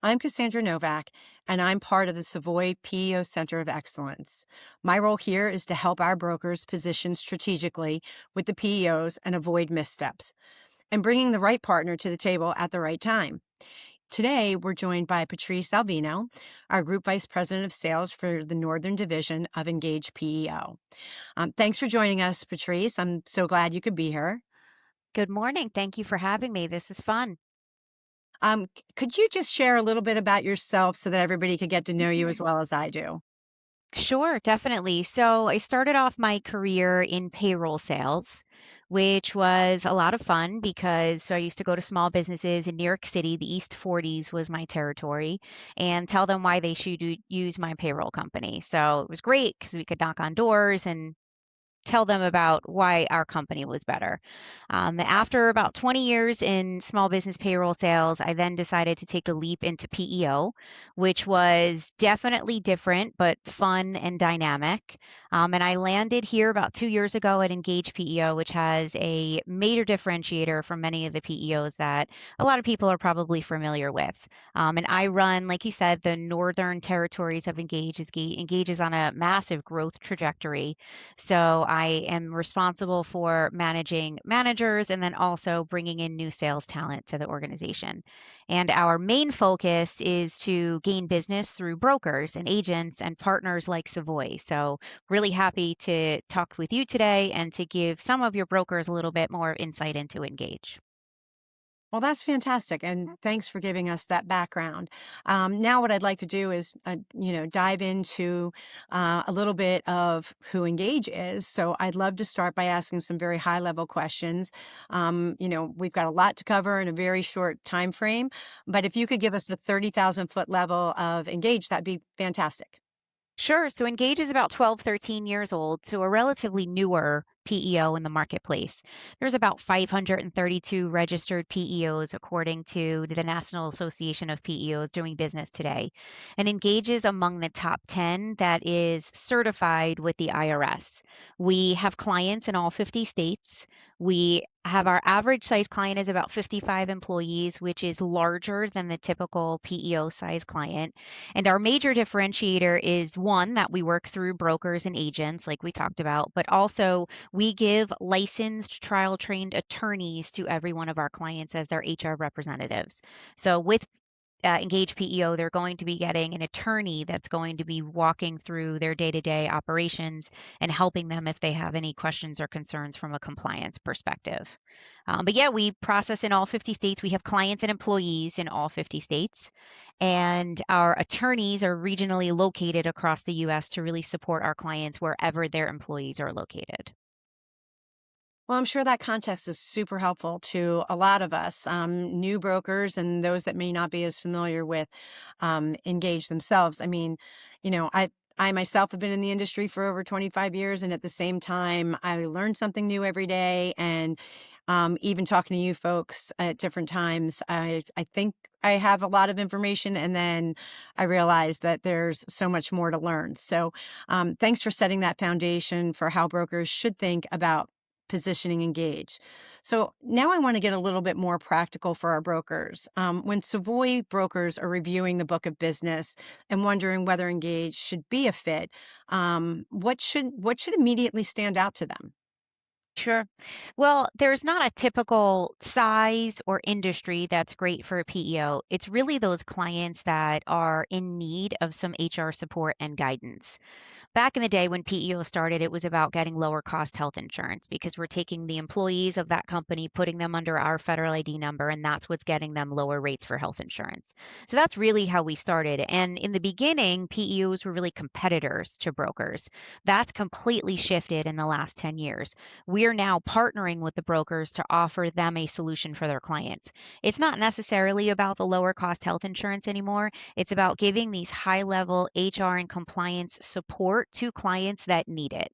I'm Cassandra Novak, and I'm part of the Savoy PEO Center of Excellence. My role here is to help our brokers position strategically with the PEOs and avoid missteps, and bringing the right partner to the table at the right time. Today, we're joined by Patrice Alvino, our Group Vice President of Sales for the Northern Division of Engage PEO. Thanks for joining us, Patrice. I'm so glad you could be here. Good morning. Thank you for having me. This is fun. Could you just share a little bit about yourself so that everybody could get to know you as Mhm. well as I do? Sure, definitely. So I started off my career in payroll sales, which was a lot of fun because I used to go to small businesses in New York City. The East 40s was my territory, and tell them why they should use my payroll company. So it was great because we could knock on doors and tell them about why our company was better. After about 20 years in small business payroll sales, I then decided to take a leap into PEO, which was definitely different, but fun and dynamic. And I landed here about 2 years ago at Engage PEO, which has a major differentiator from many of the PEOs that a lot of people are probably familiar with. And I run, like you said, the northern territories of Engage. Engage is on a massive growth trajectory, so I am responsible for managing managers and then also bringing in new sales talent to the organization. And our main focus is to gain business through brokers and agents and partners like Savoy. So, really happy to talk with you today and to give some of your brokers a little bit more insight into Engage. Well, that's fantastic, and thanks for giving us that background. Now, what I'd like to do is, dive into a little bit of who Engage is. So, I'd love to start by asking some very high-level questions. We've got a lot to cover in a very short time frame, but if you could give us the 30,000-foot level of Engage, that'd be fantastic. Sure. So Engage is about 12, 13 years old, so a relatively newer PEO in the marketplace. There's about 532 registered PEOs according to the National Association of PEOs doing business today. And Engage is among the top 10 that is certified with the IRS. We have clients in all 50 states. We have our average size client is about 55 employees, which is larger than the typical PEO size client. And our major differentiator is one, that we work through brokers and agents, like we talked about, but also we give licensed trial trained attorneys to every one of our clients as their HR representatives. So with Engage PEO, they're going to be getting an attorney that's going to be walking through their day to day operations and helping them if they have any questions or concerns from a compliance perspective. But yeah, we process in all 50 states. We have clients and employees in all 50 states. And our attorneys are regionally located across the US to really support our clients wherever their employees are located. Well, I'm sure that context is super helpful to a lot of us, new brokers and those that may not be as familiar with Engage themselves. I mean, I myself have been in the industry for over 25 years, and at the same time, I learn something new every day. And even talking to you folks at different times, I think I have a lot of information, and then I realize that there's so much more to learn. So, thanks for setting that foundation for how brokers should think about positioning Engage. So now I want to get a little bit more practical for our brokers. When Savoy brokers are reviewing the book of business and wondering whether Engage should be a fit, what should immediately stand out to them? Sure. Well, there's not a typical size or industry that's great for a PEO. It's really those clients that are in need of some HR support and guidance. Back in the day when PEO started, it was about getting lower cost health insurance because we're taking the employees of that company, putting them under our federal ID number, and that's what's getting them lower rates for health insurance. So that's really how we started. And in the beginning, PEOs were really competitors to brokers. That's completely shifted in the last 10 years. We're now partnering with the brokers to offer them a solution for their clients. It's not necessarily about the lower cost health insurance anymore. It's about giving these high level HR and compliance support to clients that need it.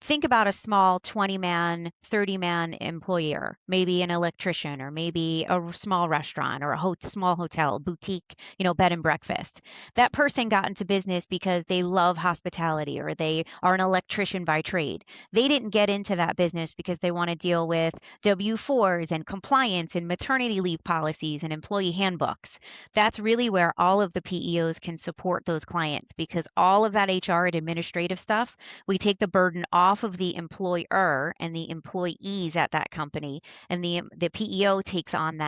Think about a small 20-man, 30-man employer, maybe an electrician or maybe a small restaurant or a small hotel, boutique, bed and breakfast. That person got into business because they love hospitality or they are an electrician by trade. They didn't get into that business employers because they want to deal with W-4s and compliance and maternity leave policies and employee handbooks. That's really where all of the PEOs can support those clients because all of that HR and administrative stuff, we take the burden off of the employer and the employees at that company, and the PEO takes on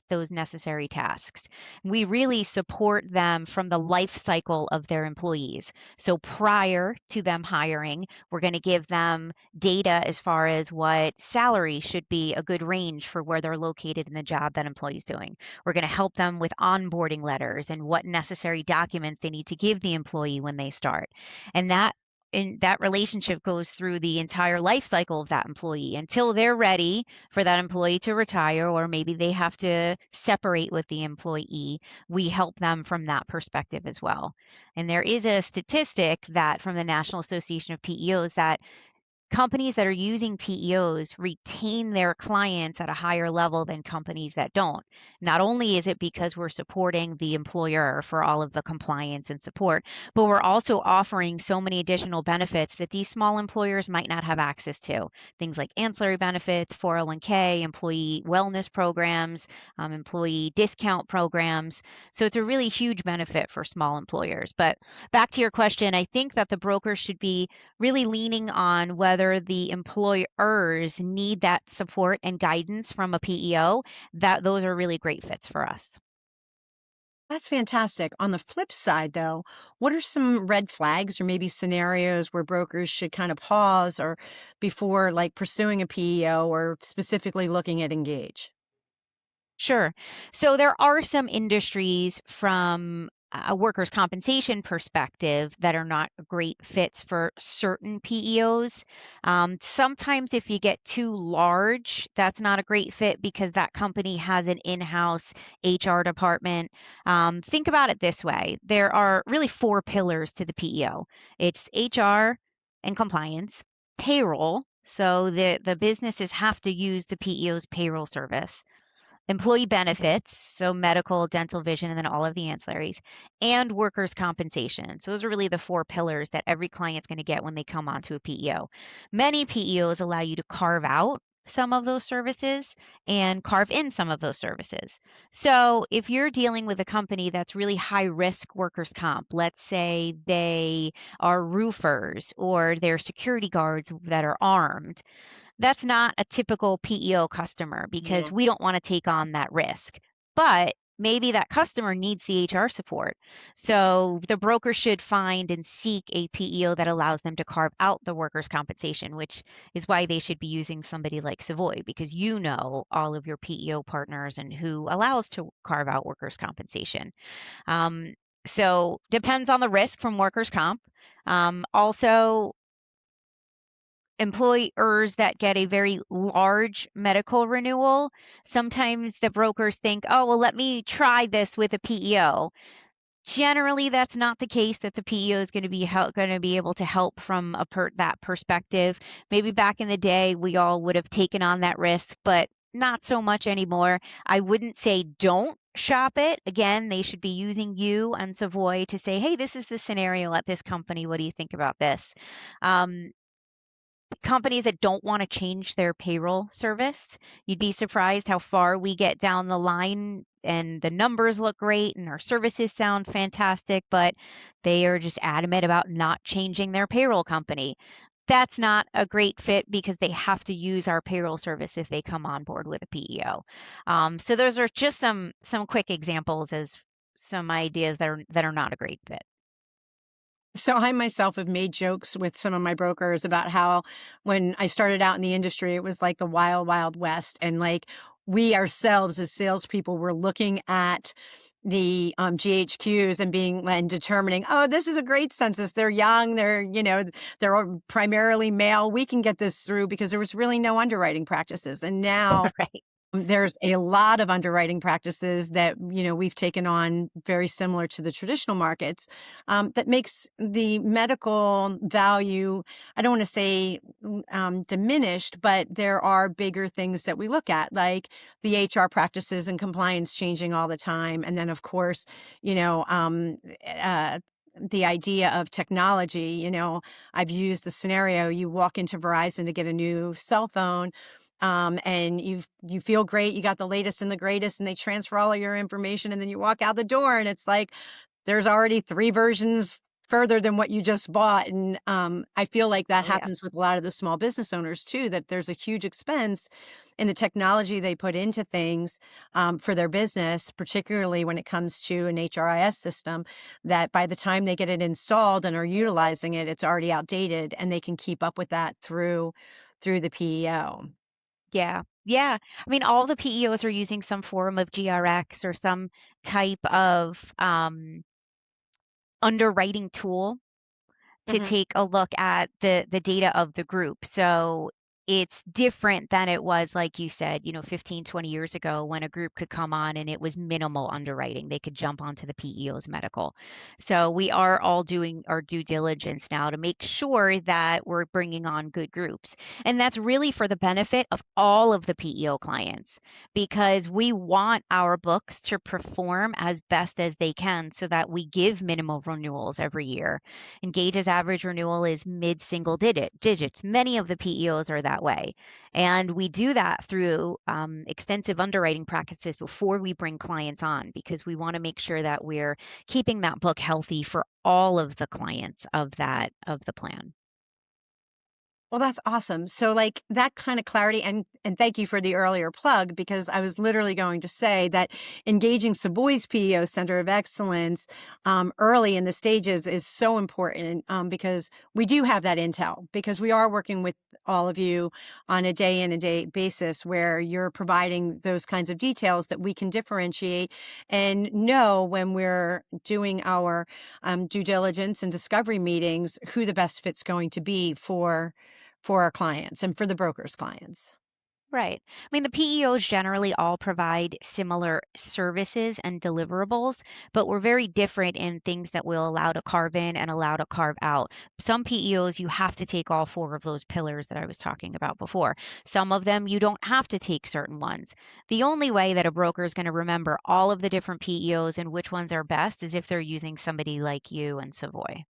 those necessary tasks. We really support them from the life cycle of their employees. So prior to them hiring, we're going to give them data as far as what salary should be a good range for where they're located in the job that employee's doing. We're going to help them with onboarding letters and what necessary documents they need to give the employee when they start. And that relationship goes through the entire life cycle of that employee until they're ready for that employee to retire, or maybe they have to separate with the employee. We help them from that perspective as well. And there is a statistic that from the National Association of PEOs that companies that are using PEOs retain their clients at a higher level than companies that don't. Not only is it because we're supporting the employer for all of the compliance and support, but we're also offering so many additional benefits that these small employers might not have access to. Things like ancillary benefits, 401k, employee wellness programs, employee discount programs. So it's a really huge benefit for small employers. But back to your question, I think that the brokers should be really leaning on whether the employers need that support and guidance from a PEO, that those are really great fits for us. That's fantastic. On the flip side, though, what are some red flags or maybe scenarios where brokers should kind of pause or before like pursuing a PEO or specifically looking at Engage? Sure. So there are some industries from a workers' compensation perspective that are not great fits for certain PEOs. Sometimes, if you get too large, that's not a great fit because that company has an in house HR department. Think about it this way: there are really four pillars to the PEO, it's HR and compliance, payroll. So the businesses have to use the PEO's payroll service, employee benefits, so medical, dental, vision, and then all of the ancillaries, and workers' compensation. So those are really the four pillars that every client's going to get when they come onto a PEO. Many PEOs allow you to carve out some of those services and carve in some of those services. So if you're dealing with a company that's really high risk workers' comp, let's say they are roofers or they're security guards that are armed, that's not a typical PEO customer because Yeah. we don't want to take on that risk. But maybe that customer needs the HR support. So the broker should find and seek a PEO that allows them to carve out the workers' compensation, which is why they should be using somebody like Savoy because you know all of your PEO partners and who allows to carve out workers' compensation. Um, so depends on the risk from workers' comp. Also, employers that get a very large medical renewal, sometimes the brokers think, oh, well, let me try this with a PEO. Generally, that's not the case that the PEO is going to be going to be able to help from that perspective. Maybe back in the day, we all would have taken on that risk, but not so much anymore. I wouldn't say don't shop it. Again, they should be using you and Savoy to say, hey, this is the scenario at this company. What do you think about this? Um, Companies that don't want to change their payroll service. You'd be surprised how far we get down the line and the numbers look great and our services sound fantastic, but they are just adamant about not changing their payroll company. That's not a great fit because they have to use our payroll service if they come on board with a PEO. So those are just some quick examples as some ideas that are not a great fit. So I myself have made jokes with some of my brokers about how when I started out in the industry, it was like the wild, wild west. And like we ourselves as salespeople were looking at the GHQs and being and determining, oh, this is a great census. They're young. They're all primarily male. We can get this through because there was really no underwriting practices. And now Right. there's a lot of underwriting practices that, we've taken on very similar to the traditional markets, that makes the medical value, I don't want to say diminished, but there are bigger things that we look at, like the HR practices and compliance changing all the time. And then, of course, you know, uh, the idea of technology. I've used the scenario, you walk into Verizon to get a new cell phone, and you feel great, you got the latest and the greatest, and they transfer all of your information, and then you walk out the door and it's like there's already 3 versions further than what you just bought, and, I feel like that Oh yeah. happens with a lot of the small business owners too, that there's a huge expense in the technology they put into things, for their business, particularly when it comes to an HRIS system, that by the time they get it installed and are utilizing it, it's already outdated, and they can keep up with that through the PEO. Yeah. Yeah. I mean, all the PEOs are using some form of GRX or some type of underwriting tool to Mhm. take a look at the data of the group. So it's different than it was, like you said, 15, 20 years ago when a group could come on and it was minimal underwriting. They could jump onto the PEO's medical. So we are all doing our due diligence now to make sure that we're bringing on good groups. And that's really for the benefit of all of the PEO clients because we want our books to perform as best as they can so that we give minimal renewals every year. Engage's average renewal is mid-single digits. Many of the PEOs are that way. And we do that through extensive underwriting practices before we bring clients on because we want to make sure that we're keeping that book healthy for all of the clients of the plan. Well, that's awesome. So, like, that kind of clarity, and thank you for the earlier plug, because I was literally going to say that engaging Savoy's PEO Center of Excellence early in the stages is so important, because we do have that intel, because we are working with all of you on a day in and day basis where you're providing those kinds of details that we can differentiate and know when we're doing our due diligence and discovery meetings who the best fit's going to be for our clients and for the broker's clients. Right. I mean, the PEOs generally all provide similar services and deliverables, but we're very different in things that we'll allow to carve in and allow to carve out. Some PEOs, you have to take all four of those pillars that I was talking about before. Some of them, you don't have to take certain ones. The only way that a broker is going to remember all of the different PEOs and which ones are best is if they're using somebody like you and Savoy.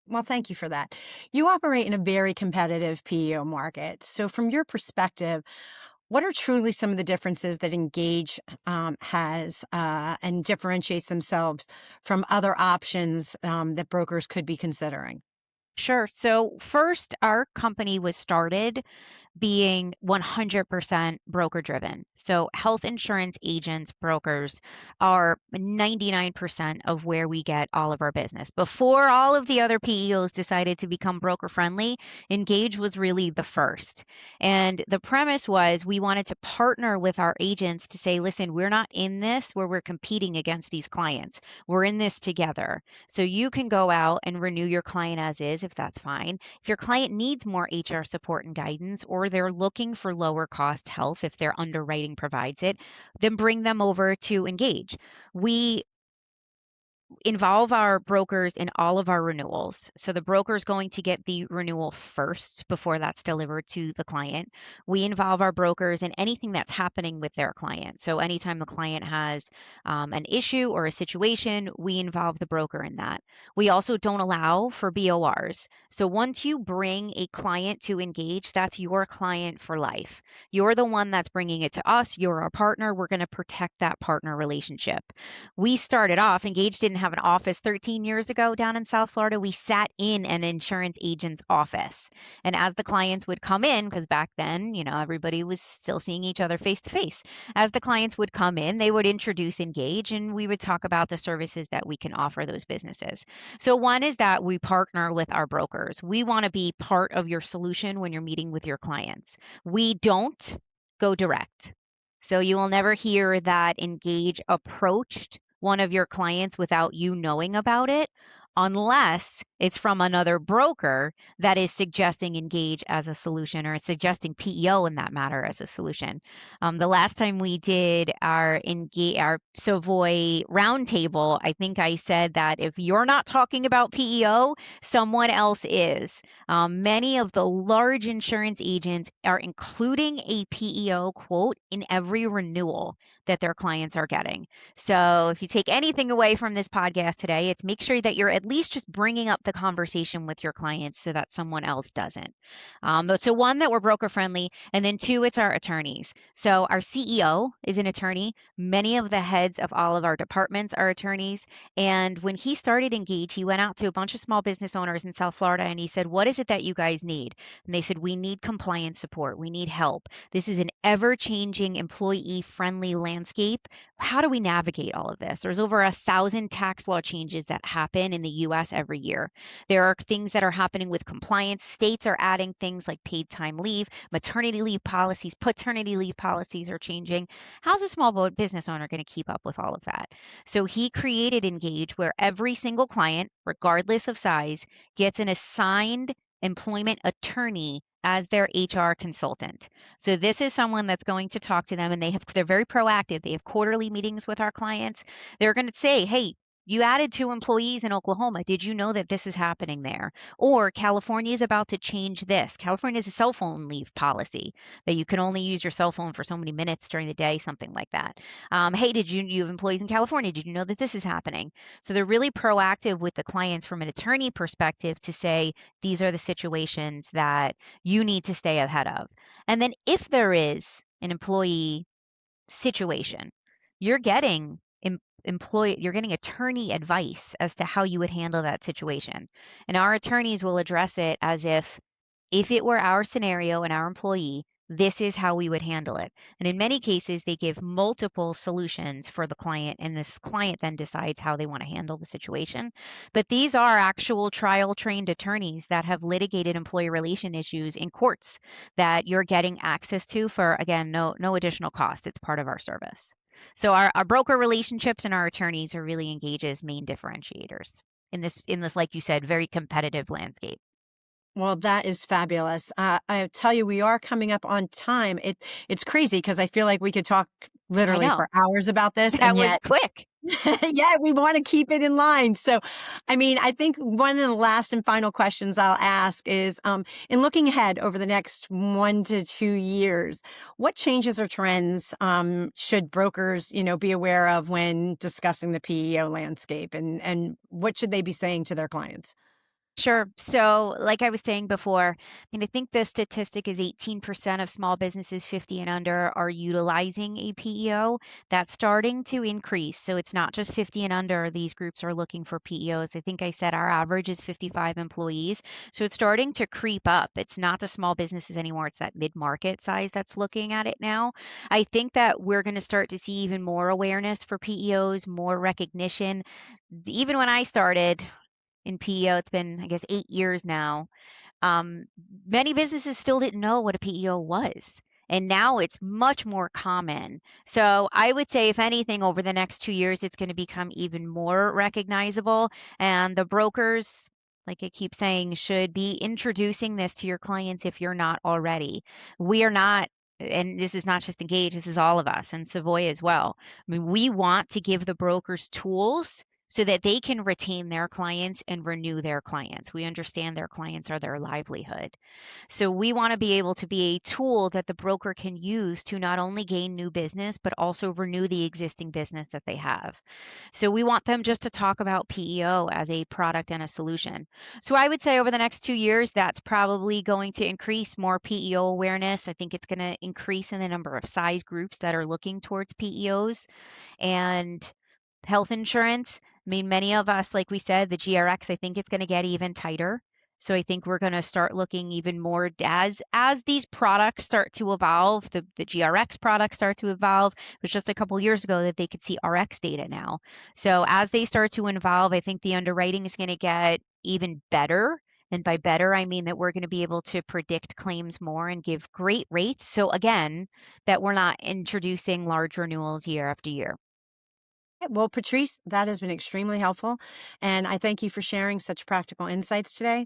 Well, thank you for that. You operate in a very competitive PEO market. So, from your perspective, what are truly some of the differences that Engage has and differentiates themselves from other options that brokers could be considering? Sure. So, first, our company was started being 100% broker driven. So, health insurance agents, brokers are 99% of where we get all of our business. Before all of the other PEOs decided to become broker friendly, Engage was really the first. And the premise was we wanted to partner with our agents to say, listen, we're not in this where we're competing against these clients. We're in this together. So, you can go out and renew your client as is, if that's fine. If your client needs more HR support and guidance, or they're looking for lower cost health if their underwriting provides it, then bring them over to Engage. We involve our brokers in all of our renewals. So the broker is going to get the renewal first before that's delivered to the client. We involve our brokers in anything that's happening with their client. So anytime the client has an issue or a situation, we involve the broker in that. We also don't allow for BORs. So once you bring a client to Engage, that's your client for life. You're the one that's bringing it to us. You're our partner. We're going to protect that partner relationship. We started off, Engage didn't have an office 13 years ago down in South Florida. We sat in an insurance agent's office. And as the clients would come in, because back then, everybody was still seeing each other face to face. As the clients would come in, they would introduce Engage and we would talk about the services that we can offer those businesses. So, one is that we partner with our brokers. We want to be part of your solution when you're meeting with your clients. We don't go direct. So you will never hear that Engage approached one of your clients without you knowing about it, unless it's from another broker that is suggesting Engage as a solution or suggesting PEO in that matter as a solution. The last time we did our Savoy roundtable, I think I said that if you're not talking about PEO, someone else is. Many of the large insurance agents are including a PEO quote in every renewal. that their clients are getting. So if you take anything away from this podcast today, it's make sure that you're at least just bringing up the conversation with your clients so that someone else doesn't. So one, that we're broker friendly, and then two, it's our attorneys. So our CEO is an attorney. Many of the heads of all of our departments are attorneys. And when he started Engage, he went out to a bunch of small business owners in South Florida and he said, "What is it that you guys need?" And they said, "We need compliance support. We need help. This is an ever changing, employee friendly landscape. How do we navigate all of this?" There's over 1,000 tax law changes that happen in the US every year. There are things that are happening with compliance. States are adding things like paid time leave, maternity leave policies, paternity leave policies are changing. How's a small business owner going to keep up with all of that? So he created Engage, where every single client, regardless of size, gets an assigned employment attorney as their HR consultant. So this is someone that's going to talk to them, and they're very proactive. They have quarterly meetings with our clients. They're going to say, "Hey, you added 2 employees in Oklahoma. Did you know that this is happening there?" Or California is about to change this. California has a cell phone leave policy that you can only use your cell phone for so many minutes during the day, something like that. Hey, you have employees in California? Did you know that this is happening? So they're really proactive with the clients from an attorney perspective to say, these are the situations that you need to stay ahead of. And then if there is an employee situation, you're getting you're getting attorney advice as to how you would handle that situation. And our attorneys will address it as if it were our scenario and our employee, this is how we would handle it. And in many cases, they give multiple solutions for the client, and this client then decides how they want to handle the situation. But these are actual trial trained attorneys that have litigated employee relation issues in courts that you're getting access to for, again, no additional cost. It's part of our service. So our broker relationships and our attorneys are really Engage's main differentiators in this, like you said, very competitive landscape. Well, that is fabulous. I tell you, we are coming up on time. It's crazy because I feel like we could talk I literally know. for hours about this, That and was yet, quick. yeah, we want to keep it in line. So, I mean, I think one of the last and final questions I'll ask is, in looking ahead over the next 1 to 2 years, what changes or trends should brokers, be aware of when discussing the PEO landscape, and what should they be saying to their clients? Sure. So, like I was saying before, I mean, I think the statistic is 18% of small businesses 50 and under are utilizing a PEO. That's starting to increase. So, it's not just 50 and under. These groups are looking for PEOs. I think I said our average is 55 employees. So, it's starting to creep up. It's not the small businesses anymore. It's that mid market size that's looking at it now. I think that we're going to start to see even more awareness for PEOs, more recognition. Even when I started, in PEO. It's been, I guess, 8 years now. Um, Many businesses still didn't know what a PEO was. And now it's much more common. So I would say, if anything, over the next 2 years, it's going to become even more recognizable. And the brokers, like I keep saying, should be introducing this to your clients if you're not already. We are not, and this is not just Engage, this is all of us and Savoy as well. I mean, we want to give the brokers tools so that they can retain their clients and renew their clients. We understand their clients are their livelihood. So we want to be able to be a tool that the broker can use to not only gain new business, but also renew the existing business that they have. So we want them just to talk about PEO as a product and a solution. So I would say over the next 2 years, that's probably going to increase more PEO awareness. I think it's going to increase in the number of size groups that are looking towards PEOs. And health insurance, I mean, many of us, like we said, the GRX, I think it's going to get even tighter. So I think we're going to start looking even more as these products start to evolve, the GRX products start to evolve. It was just a couple years ago that they could see RX data now. So as they start to evolve, I think the underwriting is going to get even better. And by better, I mean that we're going to be able to predict claims more and give great rates. So again, that we're not introducing large renewals year after year. Well, Patrice, that has been extremely helpful, and I thank you for sharing such practical insights today.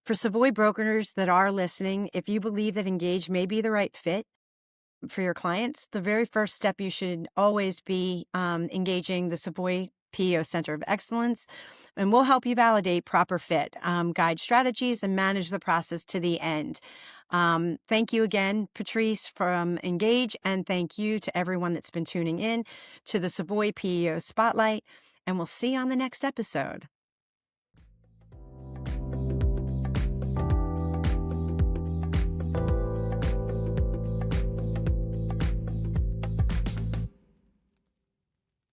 For Savoy brokers that are listening, if you believe that Engage may be the right fit for your clients, the very first step you should always be engaging the Savoy PEO Center of Excellence, and we'll help you validate proper fit, guide strategies, and manage the process to the end. Thank you again, Patrice from Engage, and thank you to everyone that's been tuning in to the Savoy PEO Spotlight, and we'll see you on the next episode.